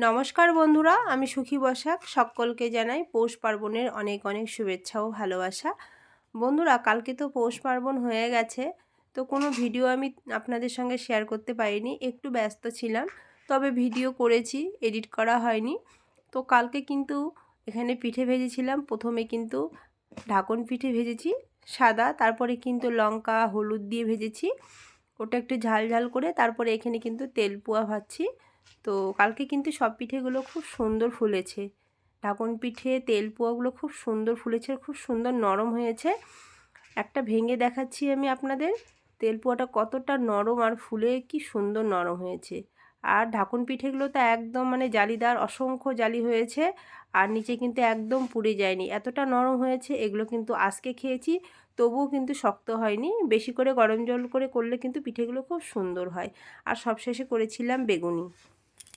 নমস্কার বন্ধুরা, আমি সুখী বসাক সকলকে জানাই পৌষ পার্বণের অনেক অনেক শুভেচ্ছা ও ভালোবাসা। বন্ধুরা, কালকে তো পৌষ পার্বণ হয়ে গেছে, তো কোনো ভিডিও আমি আপনাদের সঙ্গে শেয়ার করতে পারিনি, একটু ব্যস্ত ছিলাম। তবে ভিডিও করেছি, এডিট করা হয়নি। তো কালকে কিন্তু এখানে পিঠে ভেজেছিলাম। প্রথমে কিন্তু ঢাকন পিঠে ভেজেছি সাদা, তারপরে কিন্তু লঙ্কা হলুদ দিয়ে ভেজেছি, ওটা একটু ঝাল ঝাল করে। তারপরে এখানে কিন্তু তেল পুয়া ভাজছি। তো কালকে কিন্তু সব পিঠেগুলো খুব সুন্দর ফুলেছে। ঢাকন পিঠে তেল পুয়াগুলো খুব সুন্দর ফুলেছে, খুব সুন্দর নরম হয়েছে। একটা ভেঙে দেখাচ্ছি আমি আপনাদের, তেল পুয়াটা কতটা নরম আর ফুলে কি সুন্দর নরম হয়েছে। আর ঢাকন পিঠেগুলো তো একদম মানে জালিদার, অসংখ্য জালি হয়েছে। আর নিচে কিন্তু একদম পুড়ে যায়নি, এতটা নরম হয়েছে। এগুলো কিন্তু আজকে খেয়েছি, তবুও কিন্তু শক্ত হয়নি। বেশি করে গরম জল করে করলে কিন্তু পিঠেগুলো খুব সুন্দর হয়। আর সবশেষে করেছিলাম বেগুনি।